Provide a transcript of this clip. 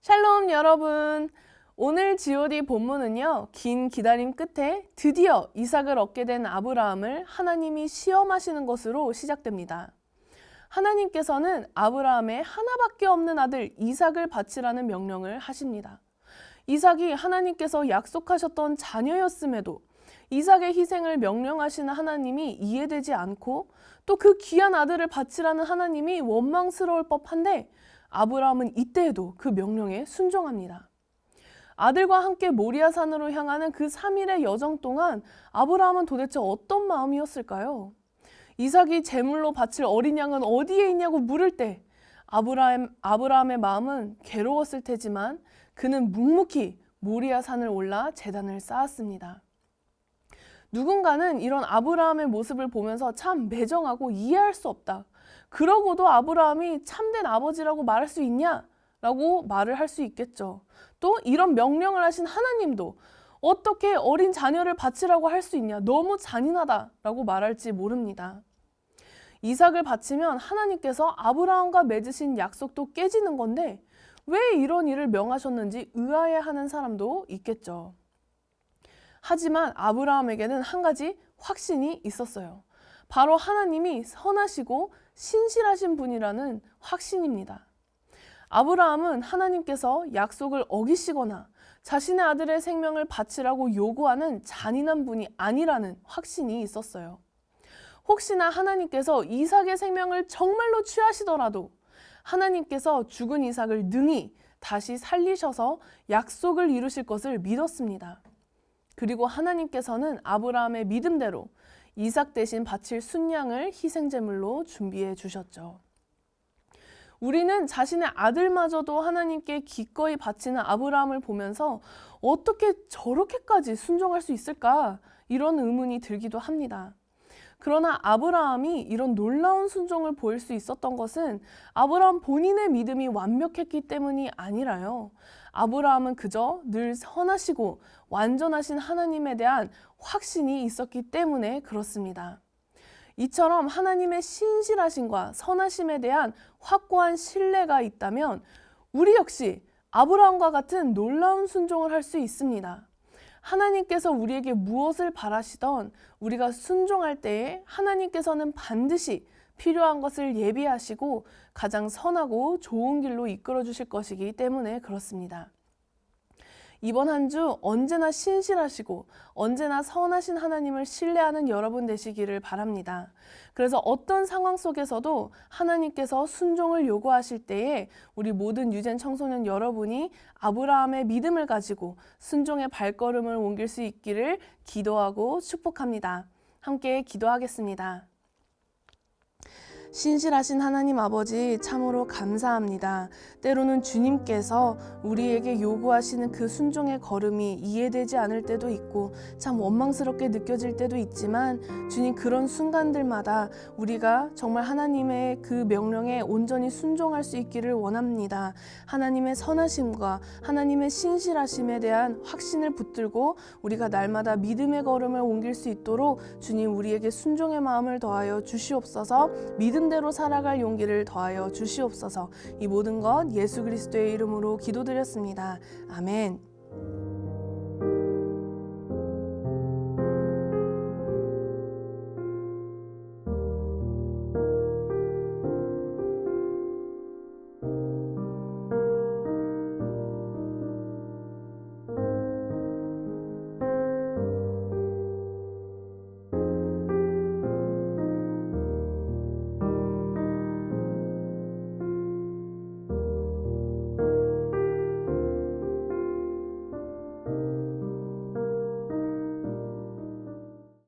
샬롬 여러분, 오늘 GOD 본문은요, 긴 기다림 끝에 드디어 이삭을 얻게 된 아브라함을 하나님이 시험하시는 것으로 시작됩니다. 하나님께서는 아브라함의 하나밖에 없는 아들 이삭을 바치라는 명령을 하십니다. 이삭이 하나님께서 약속하셨던 자녀였음에도 이삭의 희생을 명령하시는 하나님이 이해되지 않고 또 그 귀한 아들을 바치라는 하나님이 원망스러울 법한데 아브라함은 이때에도 그 명령에 순종합니다. 아들과 함께 모리아산으로 향하는 그 3일의 여정 동안 아브라함은 도대체 어떤 마음이었을까요? 이삭이 제물로 바칠 어린 양은 어디에 있냐고 물을 때 아브라함의 마음은 괴로웠을 테지만 그는 묵묵히 모리아산을 올라 제단을 쌓았습니다. 누군가는 이런 아브라함의 모습을 보면서 참 매정하고 이해할 수 없다. 그러고도 아브라함이 참된 아버지라고 말할 수 있냐? 라고 말을 할 수 있겠죠. 또 이런 명령을 하신 하나님도 어떻게 어린 자녀를 바치라고 할 수 있냐? 너무 잔인하다 라고 말할지 모릅니다. 이삭을 바치면 하나님께서 아브라함과 맺으신 약속도 깨지는 건데 왜 이런 일을 명하셨는지 의아해하는 사람도 있겠죠. 하지만 아브라함에게는 한 가지 확신이 있었어요. 바로 하나님이 선하시고 신실하신 분이라는 확신입니다. 아브라함은 하나님께서 약속을 어기시거나 자신의 아들의 생명을 바치라고 요구하는 잔인한 분이 아니라는 확신이 있었어요. 혹시나 하나님께서 이삭의 생명을 정말로 취하시더라도 하나님께서 죽은 이삭을 능히 다시 살리셔서 약속을 이루실 것을 믿었습니다. 그리고 하나님께서는 아브라함의 믿음대로 이삭 대신 바칠 순양을 희생제물로 준비해 주셨죠. 우리는 자신의 아들마저도 하나님께 기꺼이 바치는 아브라함을 보면서 어떻게 저렇게까지 순종할 수 있을까? 이런 의문이 들기도 합니다. 그러나 아브라함이 이런 놀라운 순종을 보일 수 있었던 것은 아브라함 본인의 믿음이 완벽했기 때문이 아니라요. 아브라함은 그저 늘 선하시고 완전하신 하나님에 대한 확신이 있었기 때문에 그렇습니다. 이처럼 하나님의 신실하심과 선하심에 대한 확고한 신뢰가 있다면 우리 역시 아브라함과 같은 놀라운 순종을 할 수 있습니다. 하나님께서 우리에게 무엇을 바라시던 우리가 순종할 때에 하나님께서는 반드시 필요한 것을 예비하시고 가장 선하고 좋은 길로 이끌어 주실 것이기 때문에 그렇습니다. 이번 한 주 언제나 신실하시고 언제나 선하신 하나님을 신뢰하는 여러분 되시기를 바랍니다. 그래서 어떤 상황 속에서도 하나님께서 순종을 요구하실 때에 우리 모든 유젠 청소년 여러분이 아브라함의 믿음을 가지고 순종의 발걸음을 옮길 수 있기를 기도하고 축복합니다. 함께 기도하겠습니다. 신실하신 하나님 아버지 참으로 감사합니다. 때로는 주님께서 우리에게 요구하시는 그 순종의 걸음이 이해되지 않을 때도 있고 참 원망스럽게 느껴질 때도 있지만 주님 그런 순간들마다 우리가 정말 하나님의 그 명령에 온전히 순종할 수 있기를 원합니다. 하나님의 선하심과 하나님의 신실하심에 대한 확신을 붙들고 우리가 날마다 믿음의 걸음을 옮길 수 있도록 주님 우리에게 순종의 마음을 더하여 주시옵소서. 믿음대로 살아갈 용기를 더하여 주시옵소서. 이 모든 것 예수 그리스도의 이름으로 기도드렸습니다. 아멘.